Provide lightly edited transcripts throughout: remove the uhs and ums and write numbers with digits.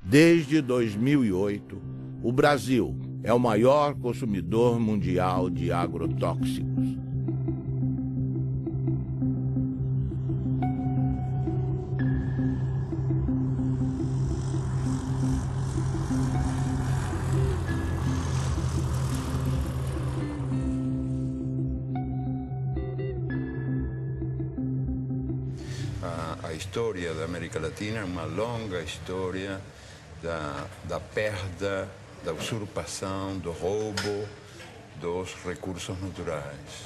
Desde 2008, o Brasil é o maior consumidor mundial de agrotóxicos. A história da América Latina é uma longa história da perda, da usurpação, do roubo dos recursos naturais.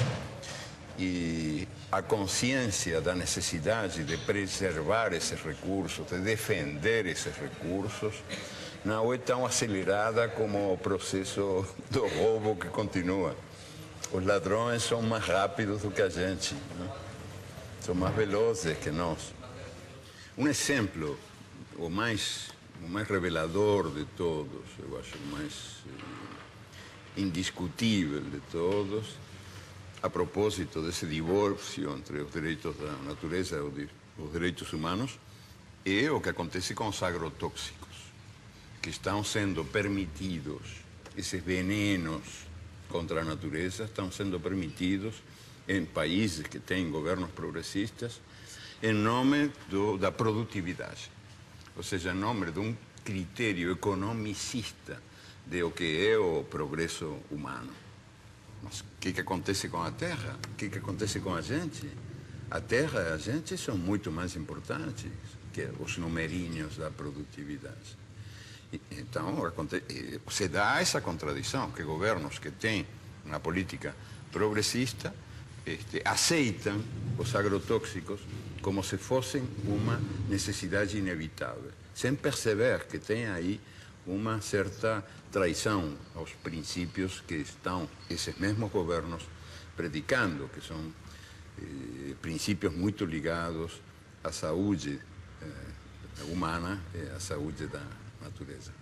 E a consciência da necessidade de preservar esses recursos, de defender esses recursos, não é tão acelerada como o processo do roubo que continua. Os ladrões são mais rápidos do que a gente, né? São mais velozes que nós. Um exemplo, o mais revelador de todos, eu acho o mais indiscutível de todos, a propósito desse divórcio entre os direitos da natureza e os direitos humanos, é o que acontece com os agrotóxicos, que estão sendo permitidos, esses venenos contra a natureza estão sendo permitidos em países que têm governos progressistas, em nome da produtividade. Ou seja, em nome de um critério economicista de o que é o progresso humano. Mas o que acontece com a terra? O que acontece com a gente? A terra e a gente são muito mais importantes que os numerinhos da produtividade. Então, se dá essa contradição, que governos que têm uma política progressista aceitam os agrotóxicos como se fossem uma necessidade inevitável, sem perceber que tem aí uma certa traição aos princípios que estão esses mesmos governos predicando, que são princípios muito ligados à saúde humana e à saúde da natureza.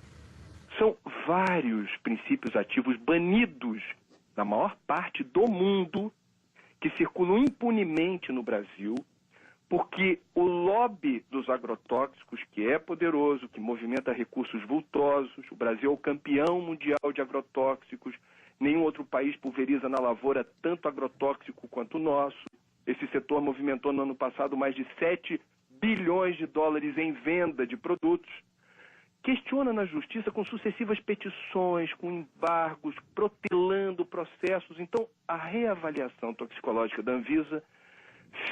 São vários princípios ativos banidos na maior parte do mundo que circulam impunemente no Brasil, porque o lobby dos agrotóxicos, que é poderoso, que movimenta recursos vultosos, o Brasil é o campeão mundial de agrotóxicos, nenhum outro país pulveriza na lavoura tanto agrotóxico quanto o nosso. Esse setor movimentou no ano passado mais de 7 bilhões de dólares em venda de produtos. Questiona na justiça com sucessivas petições, com embargos, protelando processos. Então, a reavaliação toxicológica da Anvisa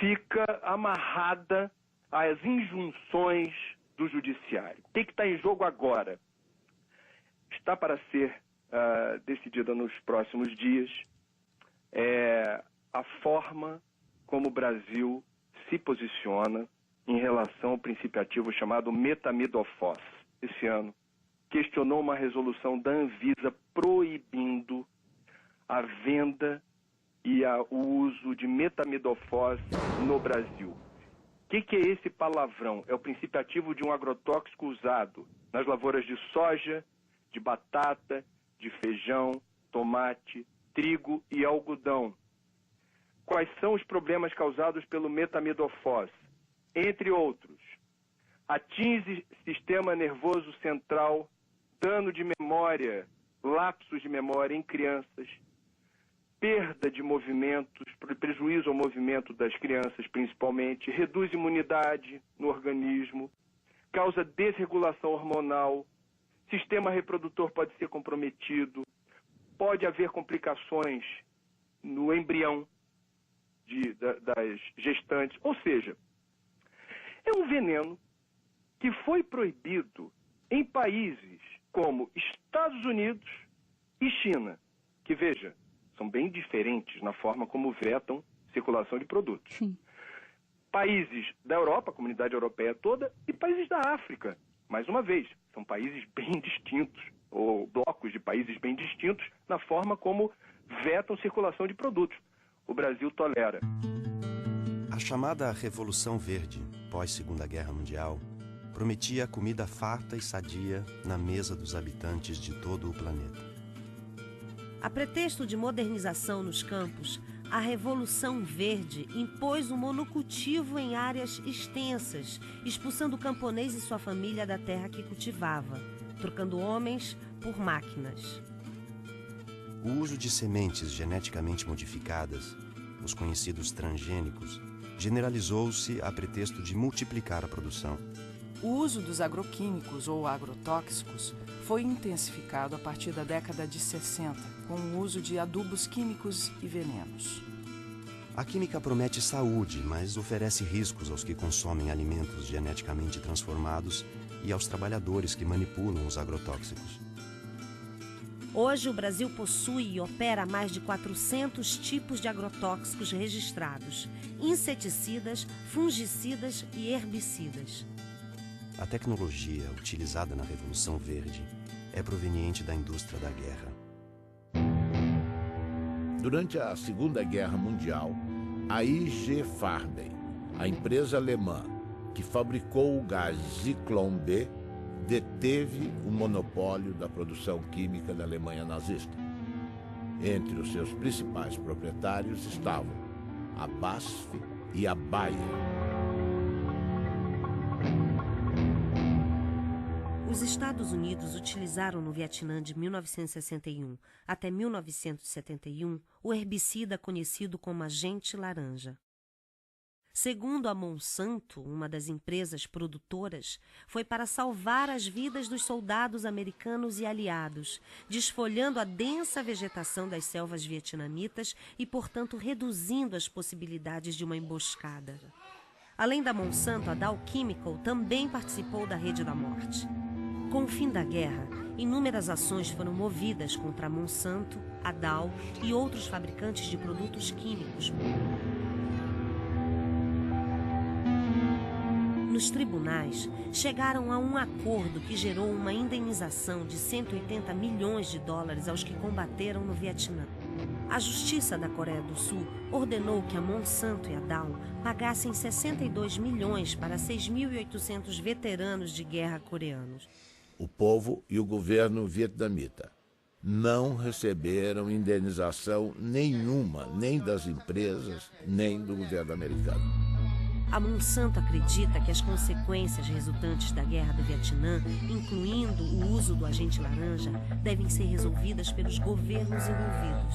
fica amarrada às injunções do judiciário. O que está em jogo agora? Está para ser decidida nos próximos dias a forma como o Brasil se posiciona em relação ao princípio ativo chamado metamidofos. Esse ano, questionou uma resolução da Anvisa proibindo a venda e o uso de metamidofos no Brasil. O que é esse palavrão? É o princípio ativo de um agrotóxico usado nas lavouras de soja, de batata, de feijão, tomate, trigo e algodão. Quais são os problemas causados pelo metamidofos? Entre outros, atinge sistema nervoso central, dano de memória, lapsos de memória em crianças, perda de movimentos, prejuízo ao movimento das crianças principalmente, reduz imunidade no organismo, causa desregulação hormonal, sistema reprodutor pode ser comprometido, pode haver complicações no embrião das gestantes, ou seja, é um veneno que foi proibido em países como Estados Unidos e China, que, veja, são bem diferentes na forma como vetam circulação de produtos. Sim. Países da Europa, a comunidade europeia toda, e países da África. Mais uma vez, são países bem distintos, ou blocos de países bem distintos, na forma como vetam circulação de produtos. O Brasil tolera. A chamada Revolução Verde, pós-Segunda Guerra Mundial, prometia comida farta e sadia na mesa dos habitantes de todo o planeta. A pretexto de modernização nos campos, A Revolução Verde impôs o monocultivo em áreas extensas, expulsando o camponês e sua família da terra que cultivava, trocando homens por máquinas. O uso de sementes geneticamente modificadas, os conhecidos transgênicos, generalizou-se a pretexto de multiplicar a produção. O uso dos agroquímicos ou agrotóxicos foi intensificado a partir da década de 60, com o uso de adubos químicos e venenos. A química promete saúde, mas oferece riscos aos que consomem alimentos geneticamente transformados e aos trabalhadores que manipulam os agrotóxicos. Hoje, o Brasil possui e opera mais de 400 tipos de agrotóxicos registrados, inseticidas, fungicidas e herbicidas. A tecnologia utilizada na Revolução Verde é proveniente da indústria da guerra. Durante a Segunda Guerra Mundial, a IG Farben, a empresa alemã que fabricou o gás Zyklon B, deteve o monopólio da produção química da Alemanha nazista. Entre os seus principais proprietários estavam a BASF e a Bayer. Os Estados Unidos utilizaram no Vietnã de 1961 até 1971 o herbicida conhecido como agente laranja. Segundo a Monsanto, uma das empresas produtoras, foi para salvar as vidas dos soldados americanos e aliados, desfolhando a densa vegetação das selvas vietnamitas e, portanto, reduzindo as possibilidades de uma emboscada. Além da Monsanto, a Dow Chemical também participou da Rede da Morte. Com o fim da guerra, inúmeras ações foram movidas contra a Monsanto, a Dow e outros fabricantes de produtos químicos. Nos tribunais, chegaram a um acordo que gerou uma indenização de 180 milhões de dólares aos que combateram no Vietnã. A Justiça da Coreia do Sul ordenou que a Monsanto e a Dow pagassem 62 milhões para 6.800 veteranos de guerra coreanos. O povo e o governo vietnamita não receberam indenização nenhuma, nem das empresas, nem do governo americano. A Monsanto acredita que as consequências resultantes da Guerra do Vietnã, incluindo o uso do agente laranja, devem ser resolvidas pelos governos envolvidos.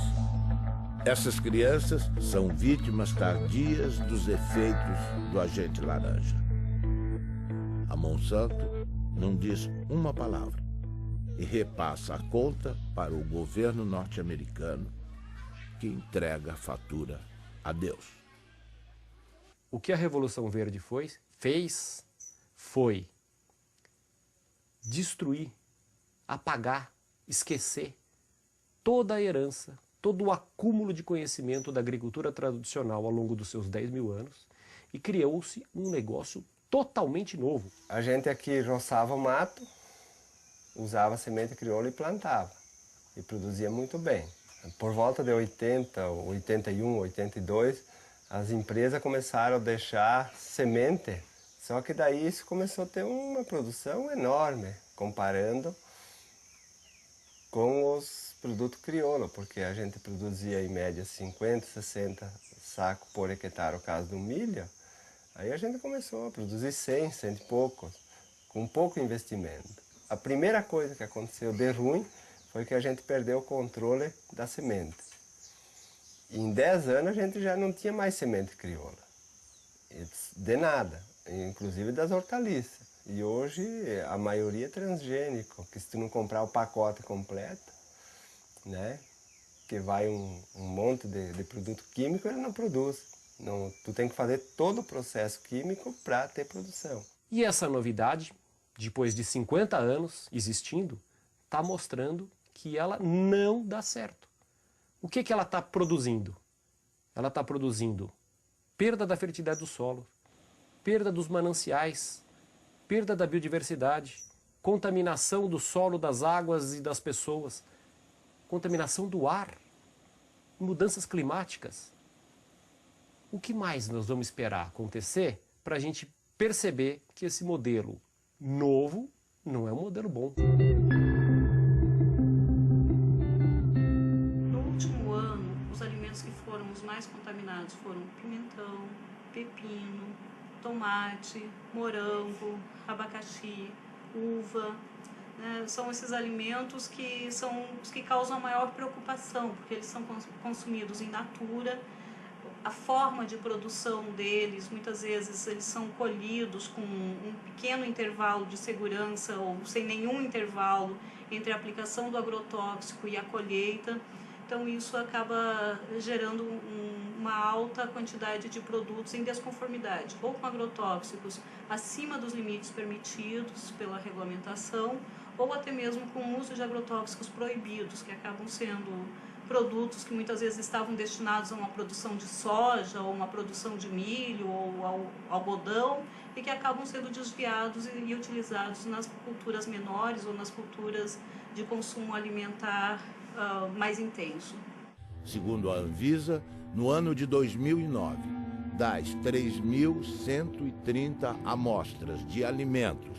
Essas crianças são vítimas tardias dos efeitos do agente laranja. A Monsanto não diz uma palavra e repassa a conta para o governo norte-americano, que entrega a fatura a Deus. O que a Revolução Verde fez foi destruir, apagar, esquecer toda a herança, todo o acúmulo de conhecimento da agricultura tradicional ao longo dos seus 10 mil anos e criou-se um negócio totalmente novo. A gente aqui roçava o mato, usava semente crioula e plantava. E produzia muito bem. Por volta de 80, 81, 82, as empresas começaram a deixar semente, só que daí isso começou a ter uma produção enorme, comparando com os produtos crioulo, porque a gente produzia em média 50, 60 sacos por hectare, no caso do milho, aí a gente começou a produzir 100, 100 e poucos, com pouco investimento. A primeira coisa que aconteceu de ruim foi que a gente perdeu o controle da semente. Em 10 anos a gente já não tinha mais semente crioula, de nada, inclusive das hortaliças. E hoje a maioria é transgênico, que se tu não comprar o pacote completo, né, que vai um monte de produto químico, ele não produz. Não, tu tem que fazer todo o processo químico para ter produção. E essa novidade, depois de 50 anos existindo, está mostrando que ela não dá certo. O que ela está produzindo? Ela está produzindo perda da fertilidade do solo, perda dos mananciais, perda da biodiversidade, contaminação do solo, das águas e das pessoas, contaminação do ar, mudanças climáticas. O que mais nós vamos esperar acontecer para a gente perceber que esse modelo novo não é um modelo bom? No último ano, os alimentos que foram os mais contaminados foram pimentão, pepino, tomate, morango, abacaxi, uva. Né? São esses alimentos que são os que causam a maior preocupação, porque eles são consumidos in natura. A forma de produção deles, muitas vezes eles são colhidos com um pequeno intervalo de segurança ou sem nenhum intervalo entre a aplicação do agrotóxico e a colheita. Então isso acaba gerando uma alta quantidade de produtos em desconformidade, ou com agrotóxicos acima dos limites permitidos pela regulamentação, ou até mesmo com o uso de agrotóxicos proibidos, que acabam sendo produtos que muitas vezes estavam destinados a uma produção de soja, ou uma produção de milho, ou ao algodão, e que acabam sendo desviados e utilizados nas culturas menores ou nas culturas de consumo alimentar mais intenso. Segundo a Anvisa, no ano de 2009, das 3.130 amostras de alimentos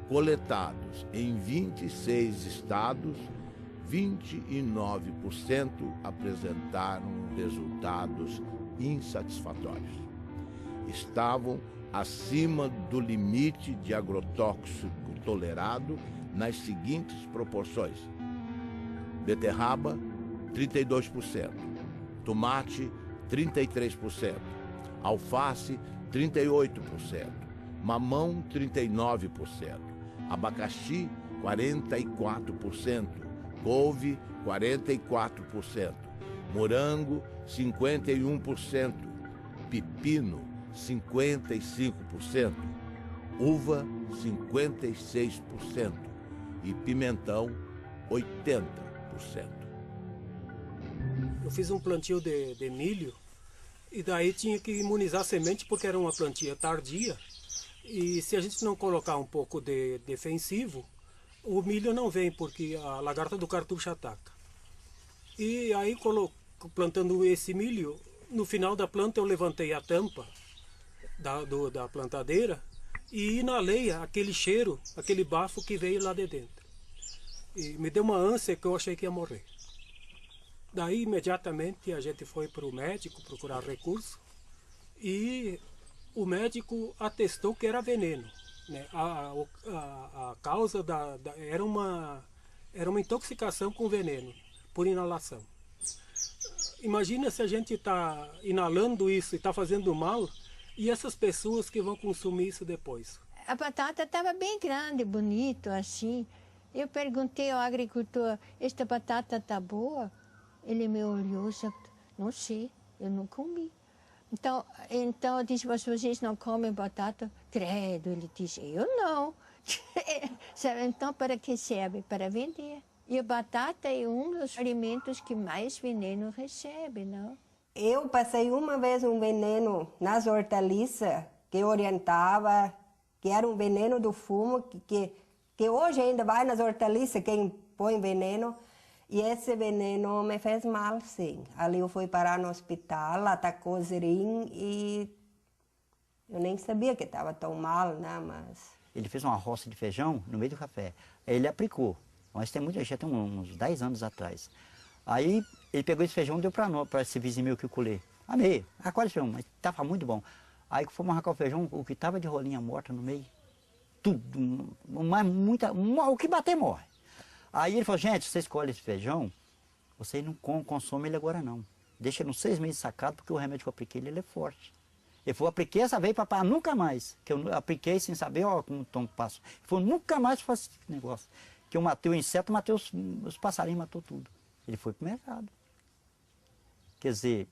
coletados em 26 estados, 29% apresentaram resultados insatisfatórios. Estavam acima do limite de agrotóxico tolerado nas seguintes proporções: beterraba, 32%, tomate, 33%, alface, 38%, mamão, 39%, abacaxi, 44%, couve, 44%, morango, 51%, pepino, 55%, uva, 56% e pimentão, 80%. Eu fiz um plantio de milho e daí tinha que imunizar a semente porque era uma plantia tardia. E se a gente não colocar um pouco de defensivo, o milho não vem porque a lagarta do cartucho ataca. E aí, plantando esse milho, no final da planta eu levantei a tampa da plantadeira e inalei aquele cheiro, aquele bafo que veio lá de dentro. E me deu uma ânsia que eu achei que ia morrer. Daí, imediatamente, a gente foi para o médico procurar recurso e o médico atestou que era veneno. Né? A causa era uma intoxicação com veneno, por inalação. Imagina se a gente está inalando isso e está fazendo mal, e essas pessoas que vão consumir isso depois. A batata estava bem grande, bonito, assim. Eu perguntei ao agricultor, esta batata está boa? Ele me olhou e disse, não sei, eu não comi. Então eu disse, vocês não comem batata? Credo, ele disse, eu não. Então, para que serve? Para vender. E a batata é um dos alimentos que mais veneno recebe, não? Eu passei uma vez um veneno nas hortaliças que orientava, que era um veneno do fumo, que hoje ainda vai nas hortaliças quem põe veneno. E esse veneno me fez mal, sim. Ali eu fui parar no hospital, atacou o zerim e eu nem sabia que estava tão mal, né? Mas... Ele fez uma roça de feijão no meio do café. Aí ele aplicou. Mas tem muita gente, uns 10 anos atrás. Aí ele pegou esse feijão e deu para esse vizinho meu que eu colhei. Amei, quase feijão, mas estava muito bom. Aí fomos arrancar o feijão, o que estava de rolinha morta no meio, tudo, mas o que bater morre. Aí ele falou, gente, você escolhe esse feijão, você não consome ele agora não. Deixa ele uns 6 meses sacado, porque o remédio que eu apliquei ele é forte. Ele falou, apliquei essa vez para nunca mais. Que eu apliquei sem saber, ó, como o tom passa. Ele falou, nunca mais faço esse negócio. Que eu matei o inseto, matei os passarinhos, matou tudo. Ele foi pro mercado. Quer dizer,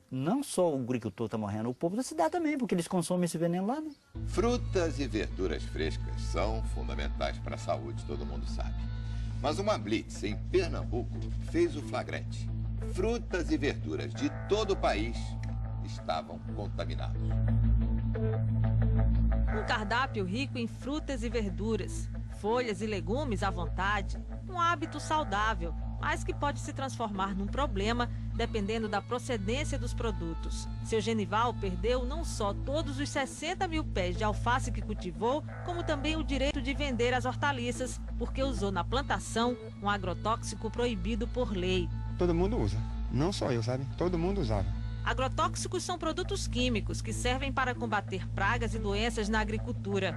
não só o agricultor está morrendo, o povo da cidade também, porque eles consomem esse veneno lá, né? Frutas e verduras frescas são fundamentais para a saúde, todo mundo sabe. Mas uma blitz em Pernambuco fez o flagrante. Frutas e verduras de todo o país estavam contaminados. Um cardápio rico em frutas e verduras, folhas e legumes à vontade, um hábito saudável, mas que pode se transformar num problema dependendo da procedência dos produtos. Seu Genival perdeu não só todos os 60 mil pés de alface que cultivou, como também o direito de vender as hortaliças, porque usou na plantação um agrotóxico proibido por lei. Todo mundo usa, não só eu, sabe? Todo mundo usava. Agrotóxicos são produtos químicos que servem para combater pragas e doenças na agricultura.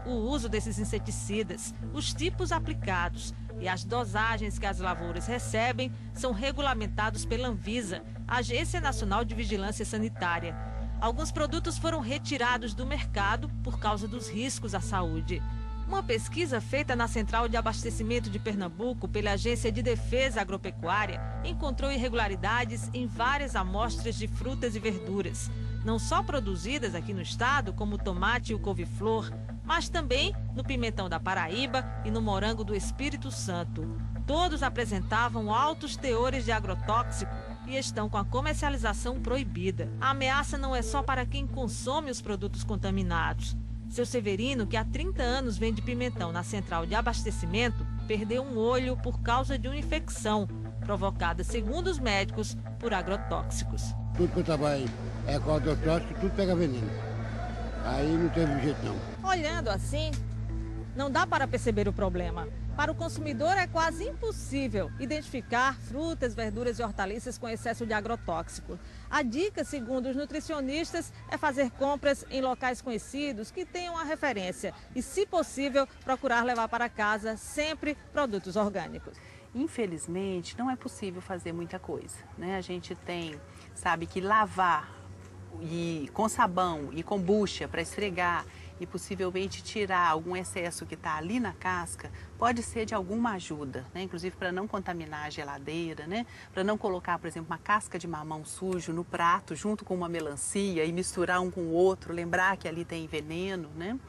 O uso desses inseticidas, os tipos aplicados e as dosagens que as lavouras recebem são regulamentados pela Anvisa, Agência Nacional de Vigilância Sanitária. Alguns produtos foram retirados do mercado por causa dos riscos à saúde. Uma pesquisa feita na Central de Abastecimento de Pernambuco pela Agência de Defesa Agropecuária encontrou irregularidades em várias amostras de frutas e verduras, não só produzidas aqui no estado, como o tomate e o couve-flor, mas também no pimentão da Paraíba e no morango do Espírito Santo. Todos apresentavam altos teores de agrotóxico e estão com a comercialização proibida. A ameaça não é só para quem consome os produtos contaminados. Seu Severino, que há 30 anos vende pimentão na central de abastecimento, perdeu um olho por causa de uma infecção provocada, segundo os médicos, por agrotóxicos. Tudo que eu trabalho é com agrotóxico, tudo pega veneno. Aí não teve jeito não. Olhando assim, não dá para perceber o problema. Para o consumidor é quase impossível identificar frutas, verduras e hortaliças com excesso de agrotóxico. A dica, segundo os nutricionistas, é fazer compras em locais conhecidos que tenham a referência e, se possível, procurar levar para casa sempre produtos orgânicos. Infelizmente, não é possível fazer muita coisa, né? A gente sabe que lavar com sabão e com bucha para esfregar e possivelmente tirar algum excesso que está ali na casca, pode ser de alguma ajuda, né? Inclusive para não contaminar a geladeira, né? Para não colocar, por exemplo, uma casca de mamão sujo no prato junto com uma melancia e misturar um com o outro, lembrar que ali tem veneno, né?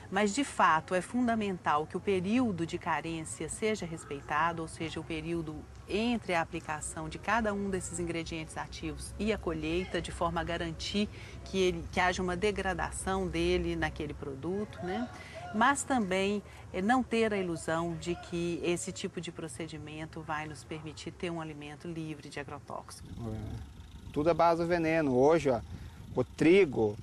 Mas, de fato, é fundamental que o período de carência seja respeitado, ou seja, o período entre a aplicação de cada um desses ingredientes ativos e a colheita, de forma a garantir que haja uma degradação dele naquele produto, né? Mas também não ter a ilusão de que esse tipo de procedimento vai nos permitir ter um alimento livre de agrotóxicos. Tudo é base do veneno. Hoje, ó, o trigo...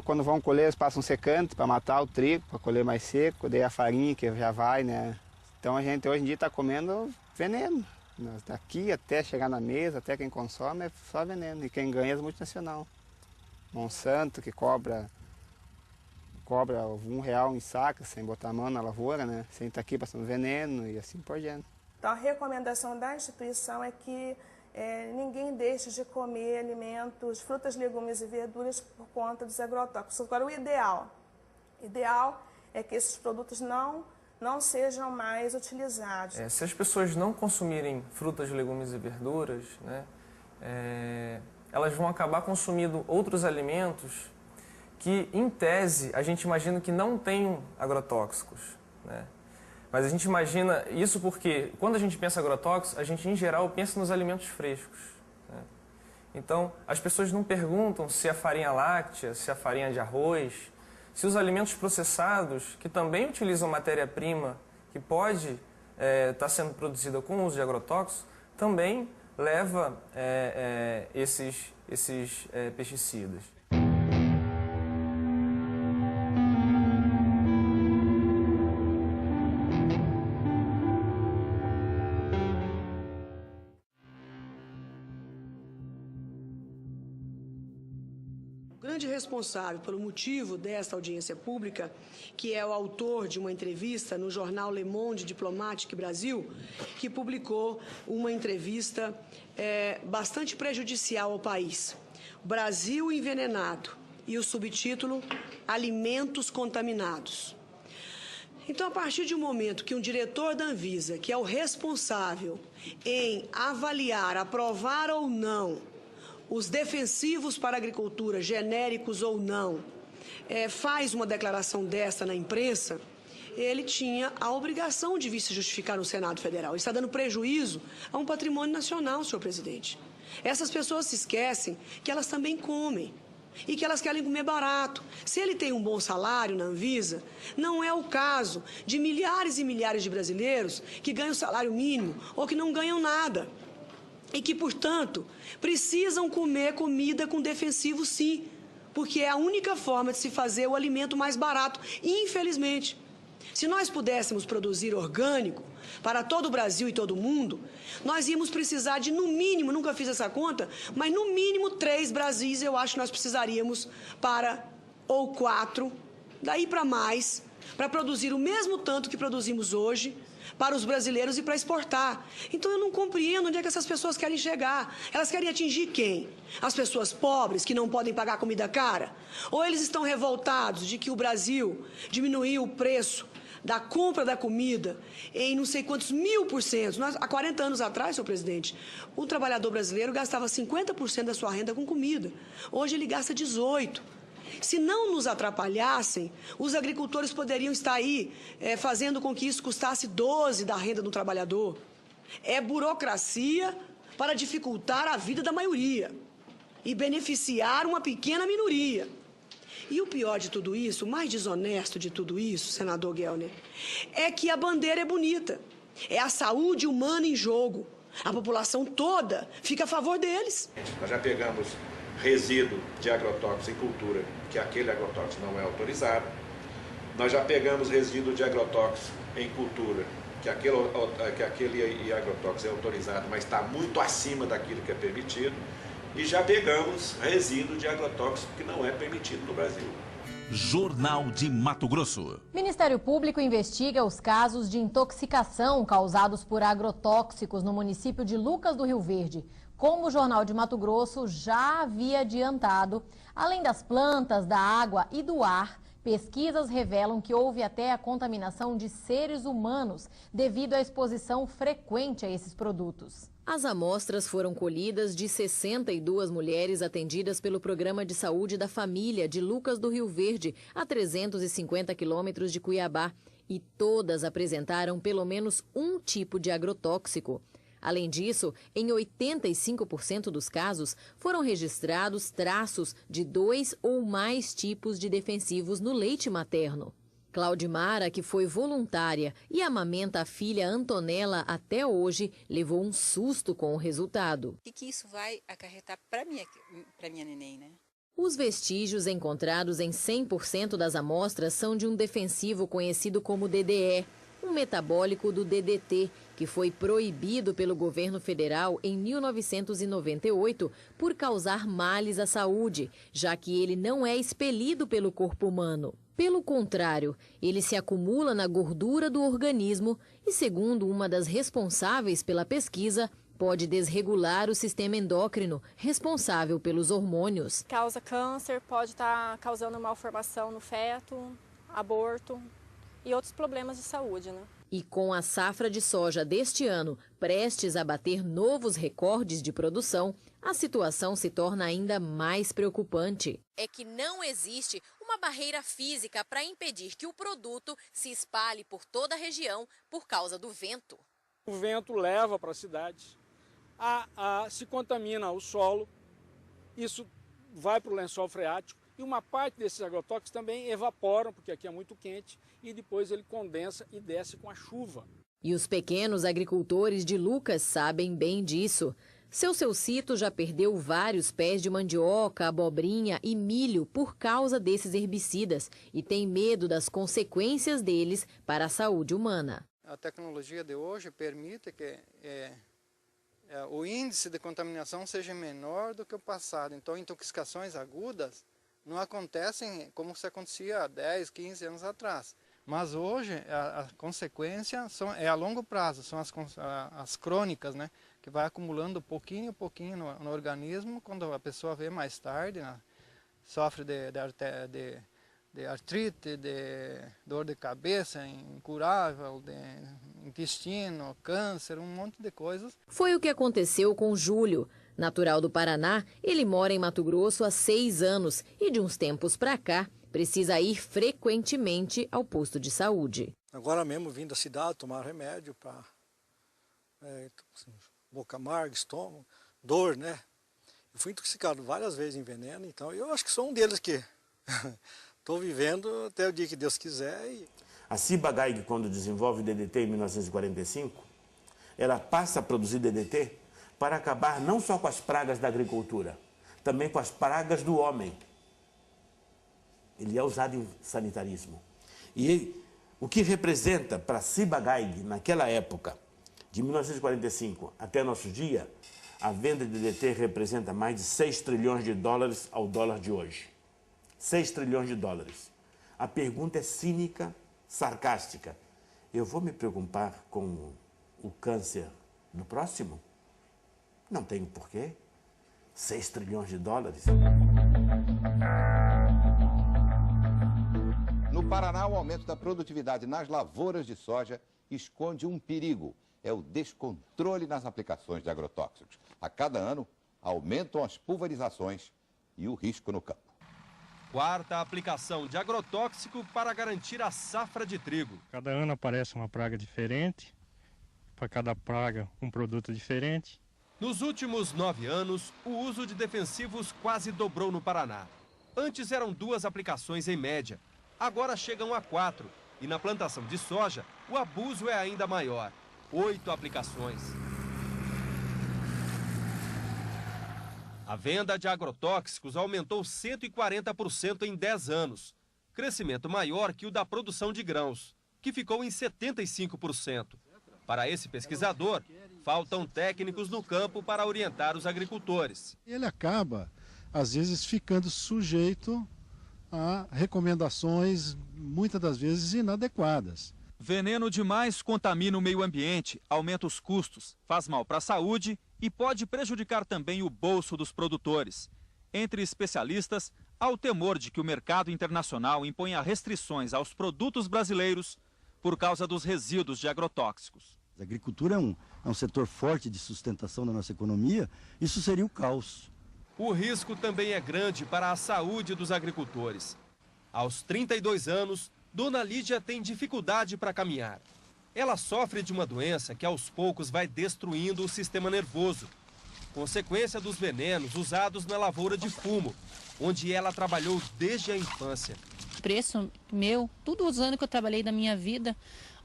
Quando vão colher, eles passam secante para matar o trigo, para colher mais seco, daí a farinha que já vai, né? Então a gente hoje em dia está comendo veneno. Daqui até chegar na mesa, até quem consome, é só veneno. E quem ganha é as multinacionais. Monsanto, que cobra R$1 em saca, sem botar a mão na lavoura, né? Sem estar aqui passando veneno e assim por diante. Então a recomendação da instituição é que ninguém deixe de comer alimentos, frutas, legumes e verduras por conta dos agrotóxicos. Agora, o ideal é que esses produtos não sejam mais utilizados. Se as pessoas não consumirem frutas, legumes e verduras, né, elas vão acabar consumindo outros alimentos que, em tese, a gente imagina que não tenham agrotóxicos, né? Mas a gente imagina isso porque, quando a gente pensa em agrotóxicos, a gente, em geral, pensa nos alimentos frescos, né? Então, as pessoas não perguntam se a farinha láctea, se a farinha de arroz, se os alimentos processados, que também utilizam matéria-prima que pode estar sendo produzida com o uso de agrotóxicos, também leva esses pesticidas. Responsável pelo motivo desta audiência pública, que é o autor de uma entrevista no jornal Le Monde Diplomatique Brasil, que publicou uma entrevista bastante prejudicial ao país. Brasil envenenado, e o subtítulo Alimentos contaminados. Então, a partir de um momento que um diretor da Anvisa, que é o responsável em avaliar, aprovar ou não os defensivos para a agricultura, genéricos ou não, faz uma declaração dessa na imprensa, ele tinha a obrigação de vir se justificar no Senado Federal. Ele está dando prejuízo a um patrimônio nacional, senhor presidente. Essas pessoas se esquecem que elas também comem e que elas querem comer barato. Se ele tem um bom salário na Anvisa, não é o caso de milhares e milhares de brasileiros que ganham salário mínimo ou que não ganham nada. E que, portanto, precisam comer comida com defensivo, sim, porque é a única forma de se fazer o alimento mais barato, infelizmente. Se nós pudéssemos produzir orgânico para todo o Brasil e todo o mundo, nós íamos precisar de, no mínimo, nunca fiz essa conta, mas no mínimo 3 Brasis eu acho que nós precisaríamos ou 4, daí para mais, para produzir o mesmo tanto que produzimos hoje para os brasileiros e para exportar. Então eu não compreendo onde é que essas pessoas querem chegar. Elas querem atingir quem? As pessoas pobres que não podem pagar comida cara? Ou eles estão revoltados de que o Brasil diminuiu o preço da compra da comida em não sei quantos 1000%. Há 40 anos atrás, senhor presidente, o trabalhador brasileiro gastava 50% da sua renda com comida. Hoje ele gasta 18%. Se não nos atrapalhassem, os agricultores poderiam estar aí fazendo com que isso custasse 12% da renda do trabalhador. É burocracia para dificultar a vida da maioria e beneficiar uma pequena minoria. E o pior de tudo isso, o mais desonesto de tudo isso, senador Gelner, é que a bandeira é bonita. É a saúde humana em jogo. A população toda fica a favor deles. Nós já pegamos resíduo de agrotóxicos em cultura, que aquele agrotóxico não é autorizado. Nós já pegamos resíduo de agrotóxico em cultura, que aquele agrotóxico é autorizado, mas está muito acima daquilo que é permitido. E já pegamos resíduo de agrotóxico que não é permitido no Brasil. Jornal de Mato Grosso. Ministério Público investiga os casos de intoxicação causados por agrotóxicos no município de Lucas do Rio Verde. Como o Jornal de Mato Grosso já havia adiantado, além das plantas, da água e do ar, pesquisas revelam que houve até a contaminação de seres humanos devido à exposição frequente a esses produtos. As amostras foram colhidas de 62 mulheres atendidas pelo Programa de Saúde da Família de Lucas do Rio Verde, a 350 quilômetros de Cuiabá, e todas apresentaram pelo menos um tipo de agrotóxico. Além disso, em 85% dos casos, foram registrados traços de 2 ou mais tipos de defensivos no leite materno. Claudimara, que foi voluntária e amamenta a filha Antonella até hoje, levou um susto com o resultado. O que isso vai acarretar para minha neném, né? Os vestígios encontrados em 100% das amostras são de um defensivo conhecido como DDE, um metabólico do DDT, que foi proibido pelo governo federal em 1998 por causar males à saúde, já que ele não é expelido pelo corpo humano. Pelo contrário, ele se acumula na gordura do organismo e, segundo uma das responsáveis pela pesquisa, pode desregular o sistema endócrino, responsável pelos hormônios. Causa câncer, pode estar causando malformação no feto, aborto e outros problemas de saúde, né? E com a safra de soja deste ano prestes a bater novos recordes de produção, a situação se torna ainda mais preocupante. É que não existe uma barreira física para impedir que o produto se espalhe por toda a região por causa do vento. O vento leva para a cidade, se contamina o solo, isso vai para o lençol freático e uma parte desses agrotóxicos também evaporam, porque aqui é muito quente, e depois ele condensa e desce com a chuva. E os pequenos agricultores de Lucas sabem bem disso. Seu Ceucito já perdeu vários pés de mandioca, abobrinha e milho por causa desses herbicidas e tem medo das consequências deles para a saúde humana. A tecnologia de hoje permite que o índice de contaminação seja menor do que o passado. Então, intoxicações agudas não acontecem como se acontecia há 10, 15 anos atrás. Mas hoje a consequência é a longo prazo, são as crônicas, né? Que vai acumulando pouquinho a pouquinho no organismo. Quando a pessoa vê mais tarde, né? Sofre de artrite, de dor de cabeça incurável, de intestino, câncer, um monte de coisas. Foi o que aconteceu com Júlio. Natural do Paraná, ele mora em Mato Grosso há 6 anos e de uns tempos para cá precisa ir frequentemente ao posto de saúde. Agora mesmo vim da cidade tomar remédio para boca amarga, estômago, dor, né? Eu fui intoxicado várias vezes em veneno, então eu acho que sou um deles que estou vivendo até o dia que Deus quiser. A Ciba-Geigy, quando desenvolve o DDT em 1945, ela passa a produzir DDT para acabar não só com as pragas da agricultura, também com as pragas do homem. Ele é usado em sanitarismo. E O que representa para Ciba-Geigy, naquela época, de 1945 até nosso dia, a venda de DDT representa mais de 6 trilhões de dólares ao dólar de hoje. 6 trilhões de dólares. A pergunta é cínica, sarcástica. Eu vou me preocupar com o câncer do próximo? Não tenho porquê. 6 trilhões de dólares. No Paraná, o aumento da produtividade nas lavouras de soja esconde um perigo. É o descontrole nas aplicações de agrotóxicos. A cada ano, aumentam as pulverizações e o risco no campo. Quarta aplicação de agrotóxico para garantir a safra de trigo. Cada ano aparece uma praga diferente, para cada praga um produto diferente. Nos últimos 9 anos, o uso de defensivos quase dobrou no Paraná. Antes eram 2 aplicações em média, agora chegam a 4. E na plantação de soja, o abuso é ainda maior, 8 aplicações. A venda de agrotóxicos aumentou 140% em 10 anos, crescimento maior que o da produção de grãos, que ficou em 75%. Para esse pesquisador, faltam técnicos no campo para orientar os agricultores. Ele acaba, às vezes, ficando sujeito a recomendações, muitas das vezes, inadequadas. Veneno demais contamina o meio ambiente, aumenta os custos, faz mal para a saúde e pode prejudicar também o bolso dos produtores. Entre especialistas, há o temor de que o mercado internacional imponha restrições aos produtos brasileiros por causa dos resíduos de agrotóxicos. A agricultura é um setor forte de sustentação da nossa economia, isso seria o caos. O risco também é grande para a saúde dos agricultores. Aos 32 anos, Dona Lídia tem dificuldade para caminhar. Ela sofre de uma doença que aos poucos vai destruindo o sistema nervoso, consequência dos venenos usados na lavoura de fumo, onde ela trabalhou desde a infância. Preço meu, todos os anos que eu trabalhei da minha vida,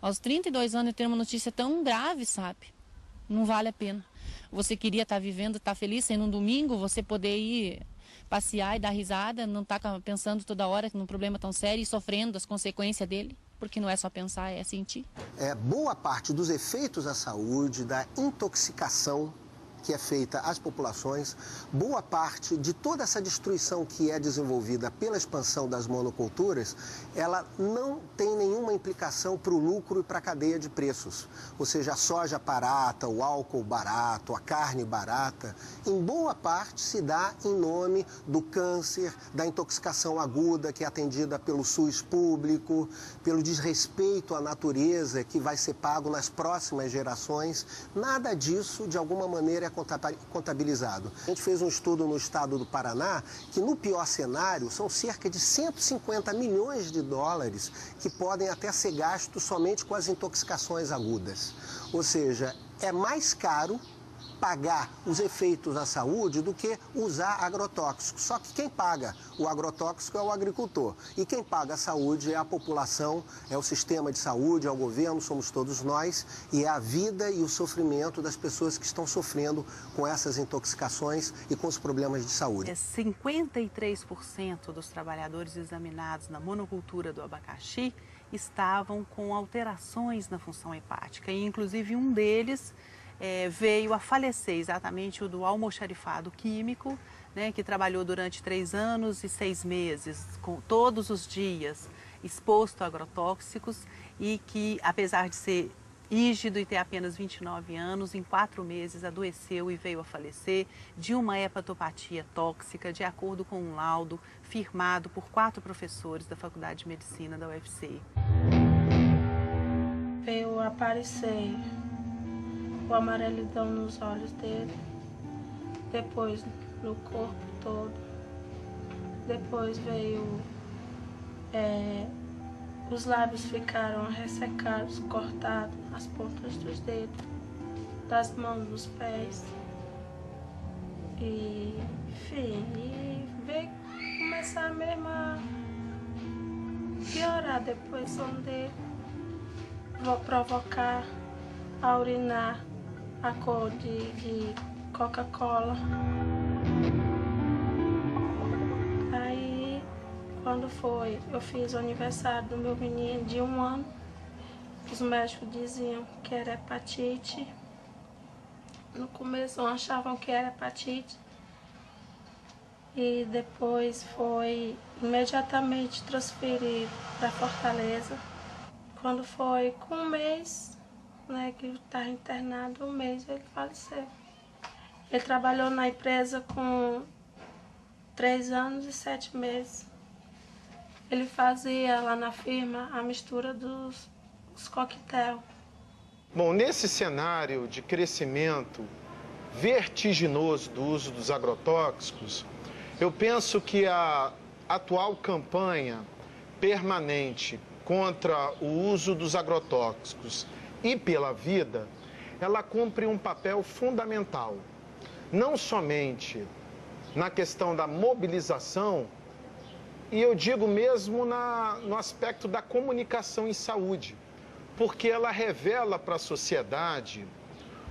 aos 32 anos eu tenho uma notícia tão grave, sabe? Não vale a pena. Você queria estar vivendo, estar feliz, sendo um domingo, você poder ir passear e dar risada, não estar pensando toda hora num problema tão sério e sofrendo as consequências dele, porque não é só pensar, é sentir. Boa parte dos efeitos à saúde, da intoxicação que é feita às populações, boa parte de toda essa destruição que é desenvolvida pela expansão das monoculturas, ela não tem nenhuma implicação para o lucro e para a cadeia de preços. Ou seja, a soja barata, o álcool barato, a carne barata, em boa parte se dá em nome do câncer, da intoxicação aguda que é atendida pelo SUS público, pelo desrespeito à natureza que vai ser pago nas próximas gerações. Nada disso, de alguma maneira, é contabilizado. A gente fez um estudo no estado do Paraná que, no pior cenário, são cerca de 150 milhões de dólares que podem até ser gastos somente com as intoxicações agudas. Ou seja, é mais caro pagar os efeitos à saúde do que usar agrotóxicos. Só que quem paga o agrotóxico é o agricultor. E quem paga a saúde é a população, é o sistema de saúde, é o governo, somos todos nós. E é a vida e o sofrimento das pessoas que estão sofrendo com essas intoxicações e com os problemas de saúde. 53% dos trabalhadores examinados na monocultura do abacaxi estavam com alterações na função hepática. E, inclusive, um deles veio a falecer, exatamente o do almoxarifado químico, né, que trabalhou durante 3 anos e 6 meses, todos os dias exposto a agrotóxicos e que, apesar de ser rígido e ter apenas 29 anos, em 4 meses adoeceu e veio a falecer de uma hepatopatia tóxica, de acordo com um laudo firmado por 4 professores da Faculdade de Medicina da UFC. Veio aparecer o amarelidão nos olhos dele, depois no corpo todo, depois veio, os lábios ficaram ressecados, cortados, as pontas dos dedos, das mãos, dos pés, e enfim, veio começar mesmo a piorar depois, onde vou provocar a urinar a cor de Coca-Cola. Aí, quando foi, eu fiz o aniversário do meu menino de 1 ano, Os médicos diziam que era hepatite. No começo não achavam que era hepatite. E depois foi imediatamente transferido para Fortaleza. Quando foi com um mês, né, que estava internado, um mês ele faleceu. Ele trabalhou na empresa com 3 anos e 7 meses. Ele fazia lá na firma a mistura dos coquetel. Bom, nesse cenário de crescimento vertiginoso do uso dos agrotóxicos, eu penso que a atual campanha permanente contra o uso dos agrotóxicos e pela vida, ela cumpre um papel fundamental, não somente na questão da mobilização, e eu digo mesmo no aspecto da comunicação em saúde, porque ela revela para a sociedade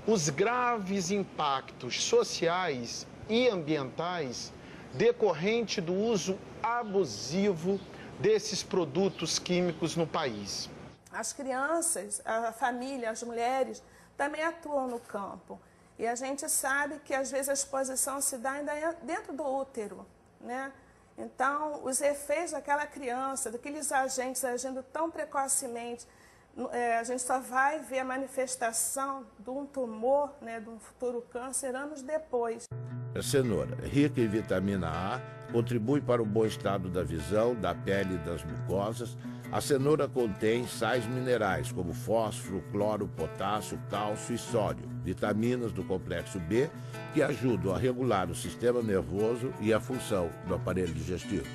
os graves impactos sociais e ambientais decorrente do uso abusivo desses produtos químicos no país. As crianças, a família, as mulheres também atuam no campo. E a gente sabe que às vezes a exposição se dá ainda dentro do útero, né? Então, os efeitos daquela criança, daqueles agentes agindo tão precocemente, a gente só vai ver a manifestação de um tumor, né, de um futuro câncer, anos depois. A cenoura, rica em vitamina A, contribui para o bom estado da visão, da pele e das mucosas. A cenoura contém sais minerais como fósforo, cloro, potássio, cálcio e sódio, vitaminas do complexo B, que ajudam a regular o sistema nervoso e a função do aparelho digestivo.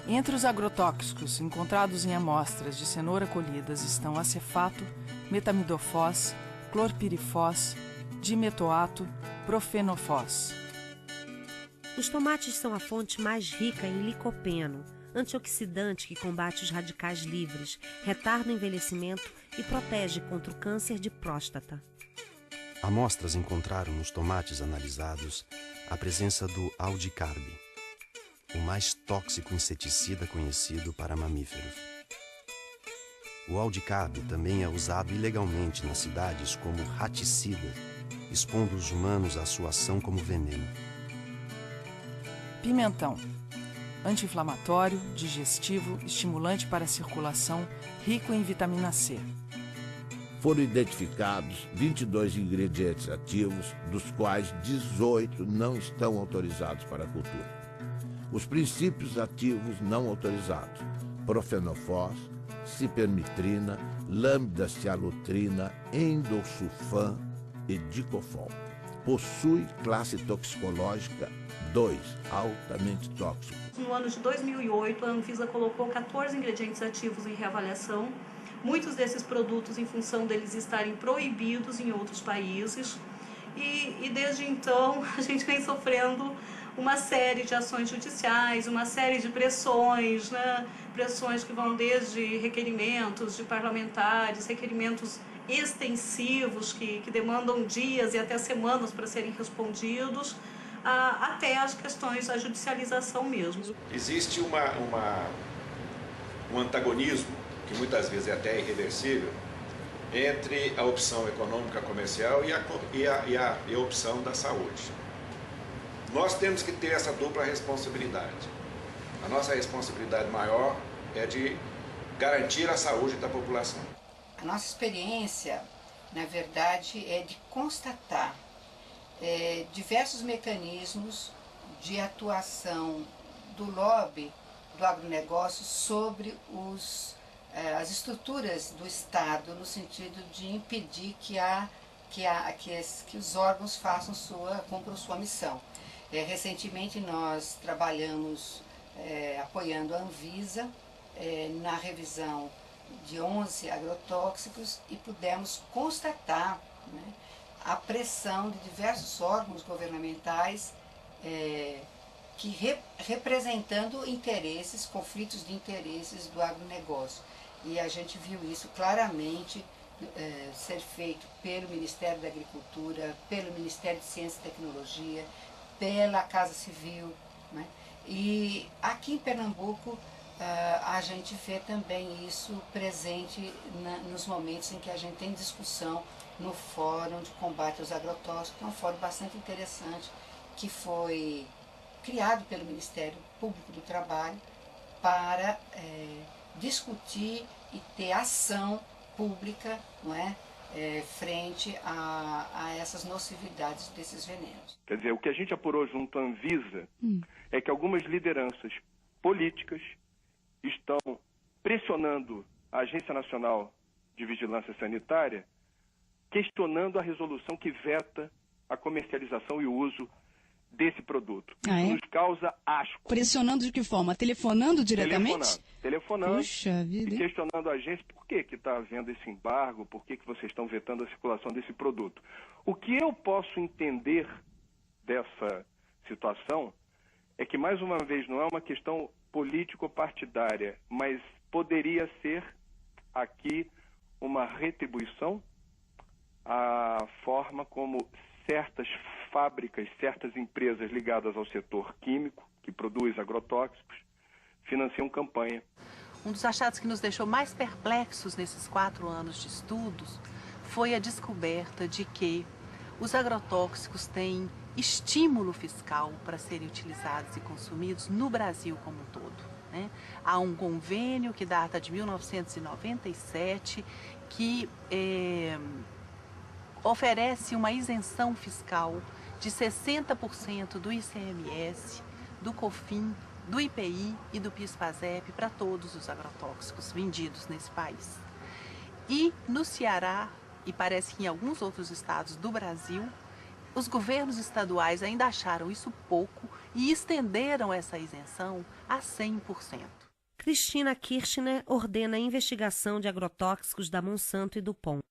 Entre os agrotóxicos encontrados em amostras de cenoura colhidas estão acefato, metamidofós, clorpirifós, dimetoato, profenofós. Os tomates são a fonte mais rica em licopeno, antioxidante que combate os radicais livres, retarda o envelhecimento e protege contra o câncer de próstata. Amostras encontraram nos tomates analisados a presença do aldicarb, o mais tóxico inseticida conhecido para mamíferos. O aldicarb também é usado ilegalmente nas cidades como raticida, expondo os humanos à sua ação como veneno. Pimentão. Anti-inflamatório, digestivo, estimulante para a circulação, rico em vitamina C. Foram identificados 22 ingredientes ativos, dos quais 18 não estão autorizados para a cultura. Os princípios ativos não autorizados: profenofós, cipermitrina, lambda-cialutrina, endosulfan e dicofol. Possui classe toxicológica 2, altamente tóxico. No ano de 2008, a Anvisa colocou 14 ingredientes ativos em reavaliação. Muitos desses produtos, em função deles estarem proibidos em outros países. E desde então, a gente vem sofrendo uma série de ações judiciais, uma série de pressões, né? Pressões que vão desde requerimentos de parlamentares, requerimentos extensivos que demandam dias e até semanas para serem respondidos, até as questões da judicialização mesmo. Existe um antagonismo, que muitas vezes é até irreversível, entre a opção econômica comercial e a opção da saúde. Nós temos que ter essa dupla responsabilidade. A nossa responsabilidade maior é de garantir a saúde da população. A nossa experiência, na verdade, é de constatar diversos mecanismos de atuação do lobby do agronegócio sobre as estruturas do Estado, no sentido de impedir que os órgãos cumpram sua missão. Recentemente nós trabalhamos apoiando a Anvisa na revisão de 11 agrotóxicos e pudemos constatar, né, a pressão de diversos órgãos governamentais representando conflitos de interesses do agronegócio. E a gente viu isso claramente ser feito pelo Ministério da Agricultura, pelo Ministério de Ciência e Tecnologia, pela Casa Civil, né? E aqui em Pernambuco a gente vê também isso presente nos momentos em que a gente tem discussão no Fórum de Combate aos Agrotóxicos, que é um fórum bastante interessante, que foi criado pelo Ministério Público do Trabalho para discutir e ter ação pública, não é, frente a essas nocividades desses venenos. Quer dizer, o que a gente apurou junto à Anvisa é que algumas lideranças políticas estão pressionando a Agência Nacional de Vigilância Sanitária, questionando a resolução que veta a comercialização e o uso desse produto. Isso nos causa asco. Pressionando de que forma? Telefonando diretamente? Telefonando. Puxa vida. E questionando a agência por que está havendo esse embargo, por que vocês estão vetando a circulação desse produto. O que eu posso entender dessa situação é que, mais uma vez, não é uma questão político-partidária, mas poderia ser aqui uma retribuição à forma como certas fábricas, certas empresas ligadas ao setor químico, que produz agrotóxicos, financiam campanha. Um dos achados que nos deixou mais perplexos nesses 4 anos de estudos foi a descoberta de que os agrotóxicos têm estímulo fiscal para serem utilizados e consumidos no Brasil como um todo, né? Há um convênio que data de 1997 que oferece uma isenção fiscal de 60% do ICMS, do COFINS, do IPI e do PIS/PASEP para todos os agrotóxicos vendidos nesse país. E no Ceará, e parece que em alguns outros estados do Brasil, os governos estaduais ainda acharam isso pouco e estenderam essa isenção a 100%. Cristina Kirchner ordena a investigação de agrotóxicos da Monsanto e do DuPont.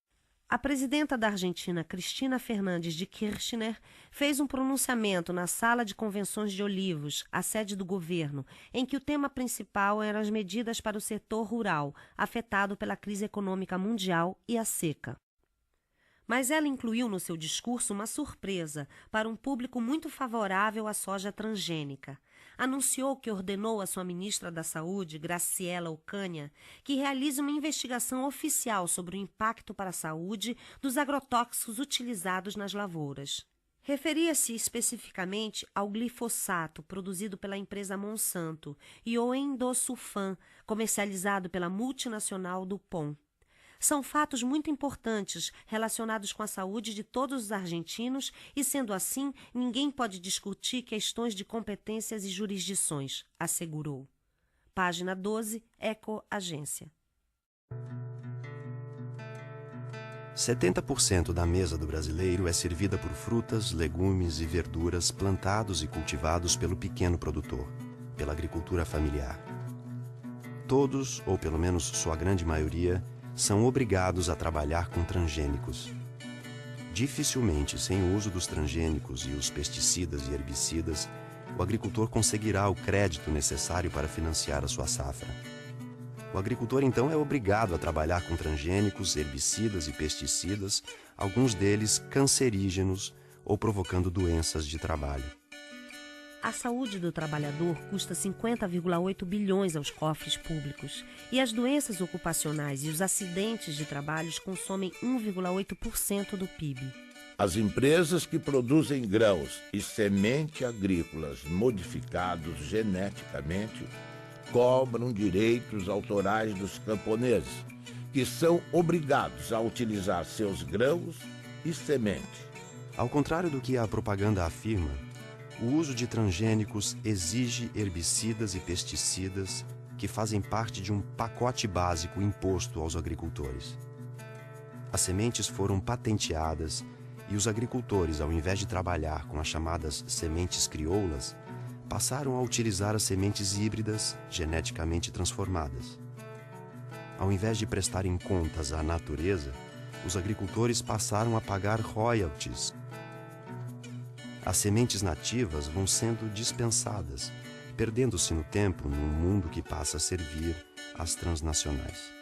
A presidenta da Argentina, Cristina Fernandes de Kirchner, fez um pronunciamento na Sala de Convenções de Olivos, a sede do governo, em que o tema principal eram as medidas para o setor rural, afetado pela crise econômica mundial e a seca. Mas ela incluiu no seu discurso uma surpresa para um público muito favorável à soja transgênica. Anunciou que ordenou à sua ministra da Saúde, Graciela Ocaña, que realize uma investigação oficial sobre o impacto para a saúde dos agrotóxicos utilizados nas lavouras. Referia-se especificamente ao glifosato, produzido pela empresa Monsanto, e ao endosulfan, comercializado pela multinacional DuPont. São fatos muito importantes relacionados com a saúde de todos os argentinos e, sendo assim, ninguém pode discutir questões de competências e jurisdições, assegurou. Página 12, Eco Agência. 70% da mesa do brasileiro é servida por frutas, legumes e verduras plantados e cultivados pelo pequeno produtor, pela agricultura familiar. Todos, ou pelo menos sua grande maioria, são obrigados a trabalhar com transgênicos. Dificilmente, sem o uso dos transgênicos e os pesticidas e herbicidas, o agricultor conseguirá o crédito necessário para financiar a sua safra. O agricultor, então, é obrigado a trabalhar com transgênicos, herbicidas e pesticidas, alguns deles cancerígenos ou provocando doenças de trabalho. A saúde do trabalhador custa 50,8 bilhões aos cofres públicos e as doenças ocupacionais e os acidentes de trabalho consomem 1,8% do PIB. As empresas que produzem grãos e semente agrícolas modificados geneticamente cobram direitos autorais dos camponeses, que são obrigados a utilizar seus grãos e semente. Ao contrário do que a propaganda afirma, o uso de transgênicos exige herbicidas e pesticidas que fazem parte de um pacote básico imposto aos agricultores. As sementes foram patenteadas e os agricultores, ao invés de trabalhar com as chamadas sementes crioulas, passaram a utilizar as sementes híbridas geneticamente transformadas. Ao invés de prestarem contas à natureza, os agricultores passaram a pagar royalties. As sementes nativas vão sendo dispensadas, perdendo-se no tempo num mundo que passa a servir às transnacionais.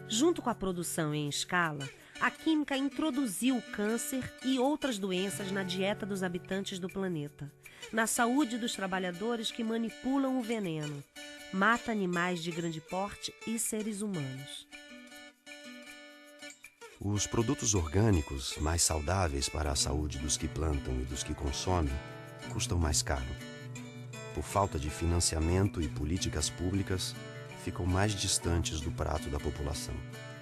Junto com a produção em escala, a química introduziu o câncer e outras doenças na dieta dos habitantes do planeta. na saúde dos trabalhadores que manipulam o veneno, mata animais de grande porte e seres humanos. Os produtos orgânicos, mais saudáveis para a saúde dos que plantam e dos que consomem, custam mais caro. Por falta de financiamento e políticas públicas, ficam mais distantes do prato da população.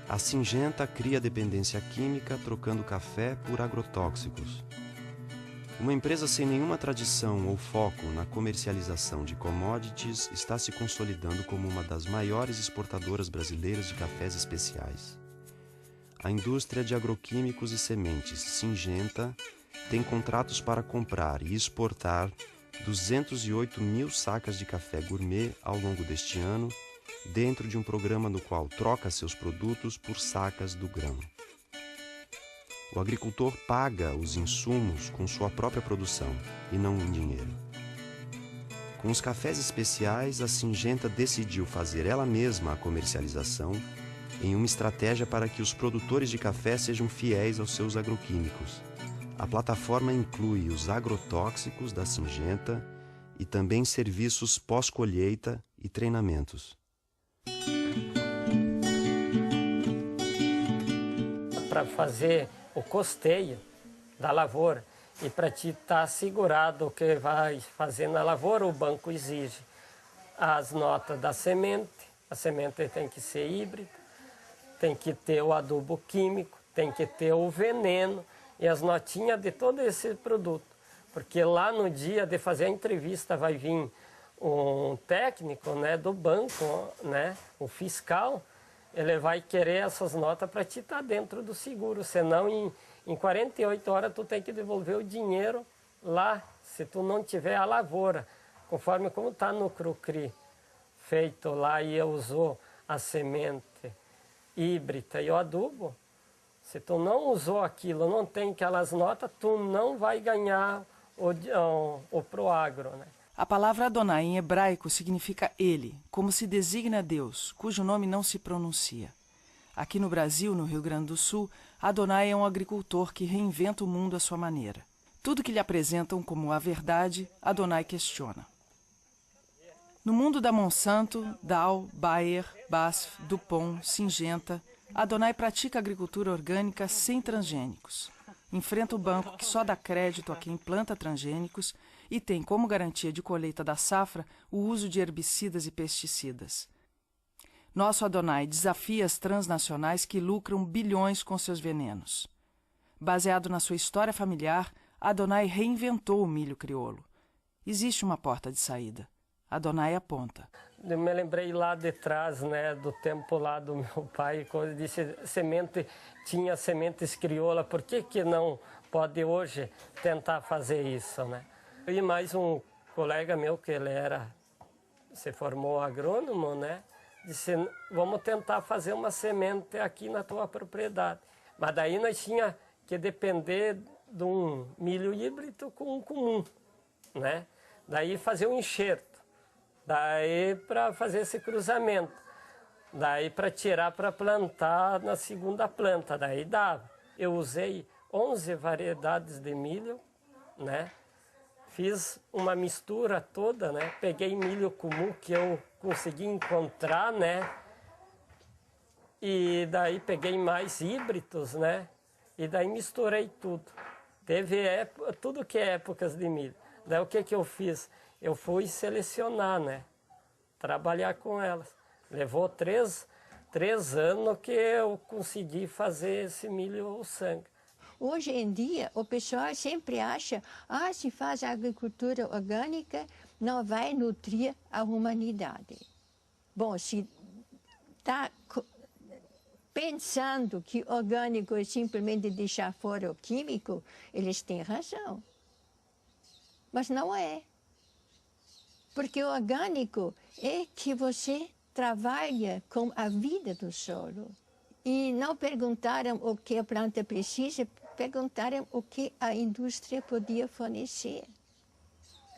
A Syngenta cria dependência química trocando café por agrotóxicos. Uma empresa sem nenhuma tradição ou foco na comercialização de commodities está se consolidando como uma das maiores exportadoras brasileiras de cafés especiais. A indústria de agroquímicos e sementes Syngenta tem contratos para comprar e exportar 208 mil sacas de café gourmet ao longo deste ano, dentro de um programa no qual troca seus produtos por sacas do grão. O agricultor paga os insumos com sua própria produção e não em dinheiro. Com os cafés especiais, a Syngenta decidiu fazer ela mesma a comercialização em uma estratégia para que os produtores de café sejam fiéis aos seus agroquímicos. A plataforma inclui os agrotóxicos da Syngenta e também serviços pós-colheita e treinamentos. Para fazer o custeio da lavoura e para te estar assegurado o que vai fazer na lavoura, o banco exige as notas da semente, a semente tem que ser híbrida, tem que ter o adubo químico, tem que ter o veneno e as notinhas de todo esse produto. Porque lá no dia de fazer a entrevista vai vir um técnico, né, do banco, né, o fiscal, ele vai querer essas notas para te estar dentro do seguro, senão em 48 horas tu tem que devolver o dinheiro lá, se tu não tiver a lavoura, conforme como está no Crucri, feito lá e usou a semente híbrida e o adubo, se tu não usou aquilo, não tem aquelas notas, tu não vai ganhar o Proagro, né? A palavra Adonai em hebraico significa ele, como se designa Deus, cujo nome não se pronuncia. Aqui no Brasil, no Rio Grande do Sul, Adonai é um agricultor que reinventa o mundo à sua maneira. Tudo que lhe apresentam como a verdade, Adonai questiona. No mundo da Monsanto, Dow, Bayer, BASF, DuPont, Syngenta, Adonai pratica agricultura orgânica sem transgênicos. Enfrenta o banco que só dá crédito a quem planta transgênicos e tem como garantia de colheita da safra o uso de herbicidas e pesticidas. Nosso Adonai desafia as transnacionais que lucram bilhões com seus venenos. Baseado na sua história familiar, Adonai reinventou o milho crioulo. Existe uma porta de saída. Adonai aponta. Eu me lembrei lá de trás, né, do tempo lá do meu pai, quando disse tinha sementes crioula, por que não pode hoje tentar fazer isso, né? E mais um colega meu, que ele se formou agrônomo, né, disse, vamos tentar fazer uma semente aqui na tua propriedade. Mas daí nós tinha que depender de um milho híbrido com um comum, né? Daí fazer um enxerto. Daí para fazer esse cruzamento, daí para tirar para plantar na segunda planta, daí dava. Eu usei 11 variedades de milho, né? Fiz uma mistura toda, né? Peguei milho comum que eu consegui encontrar, né? E daí peguei mais híbridos, né? E daí misturei tudo. Teve tudo que é épocas de milho. Daí o que eu fiz? Eu fui selecionar, né? Trabalhar com elas. Levou três anos que eu consegui fazer esse milho sangue. Hoje em dia, o pessoal sempre acha, se faz agricultura orgânica, não vai nutrir a humanidade. Bom, se está pensando que orgânico é simplesmente deixar fora o químico, eles têm razão. Mas não é. Porque o orgânico é que você trabalha com a vida do solo. E não perguntaram o que a planta precisa, perguntaram o que a indústria podia fornecer.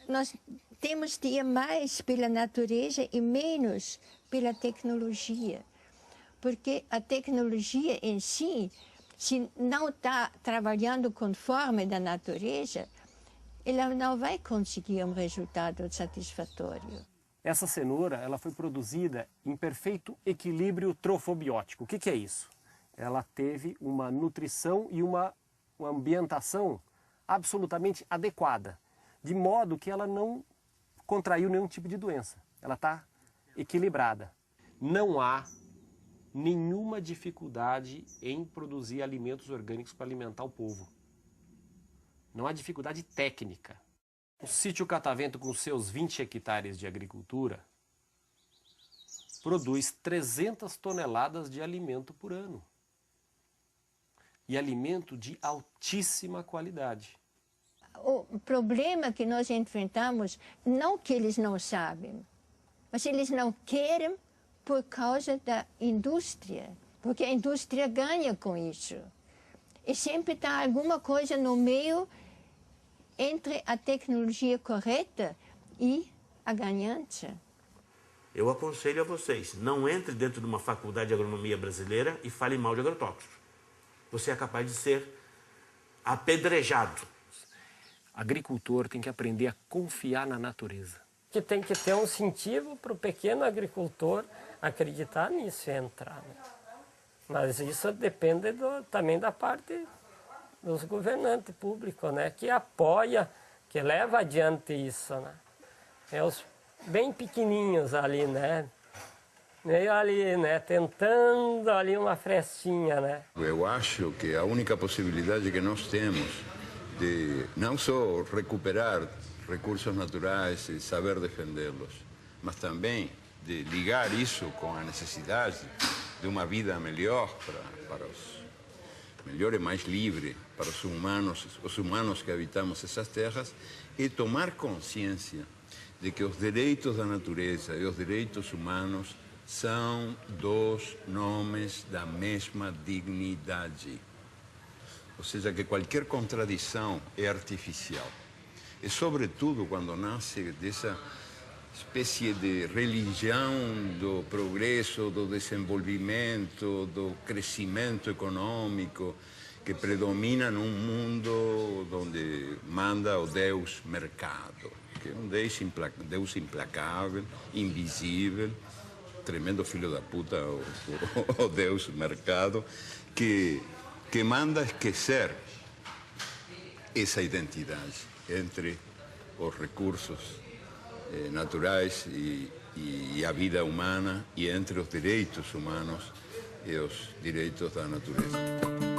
Nós temos de ir mais pela natureza e menos pela tecnologia. Porque a tecnologia em si, se não está trabalhando conforme da natureza, ela não vai conseguir um resultado satisfatório. Essa cenoura ela foi produzida em perfeito equilíbrio trofobiótico. O que é isso? Ela teve uma nutrição e uma ambientação absolutamente adequada, de modo que ela não contraiu nenhum tipo de doença. Ela está equilibrada. Não há nenhuma dificuldade em produzir alimentos orgânicos para alimentar o povo. Não há dificuldade técnica. O sítio Catavento, com seus 20 hectares de agricultura, produz 300 toneladas de alimento por ano. E alimento de altíssima qualidade. O problema que nós enfrentamos, não que eles não sabem, mas eles não querem por causa da indústria, porque a indústria ganha com isso. E sempre está alguma coisa no meio entre a tecnologia correta e a ganância. Eu aconselho a vocês, não entre dentro de uma faculdade de agronomia brasileira e fale mal de agrotóxicos. Você é capaz de ser apedrejado. Agricultor tem que aprender a confiar na natureza. Que tem que ter um incentivo para o pequeno agricultor acreditar nisso e entrar. Né? Mas isso depende também da parte dos governantes públicos, né? Que apoia, que leva adiante isso. Né? É os bem pequenininhos ali, né? Meio ali, né? Tentando ali uma frestinha, né? Eu acho que a única possibilidade que nós temos de não só recuperar recursos naturais e saber defendê-los, mas também de ligar isso com a necessidade de uma vida melhor para os melhor e mais livre para os humanos que habitamos essas terras, e tomar consciência de que os direitos da natureza e os direitos humanos são dois nomes da mesma dignidade. Ou seja, que qualquer contradição é artificial. E, sobretudo, quando nasce dessa espécie de religião do progresso, do desenvolvimento, do crescimento econômico, que predomina num mundo onde manda o Deus mercado, que é um Deus implacável, invisível, tremendo filho da puta, o Deus mercado, que manda esquecer essa identidade entre os recursos naturais e a vida humana, e entre os direitos humanos e os direitos da natureza.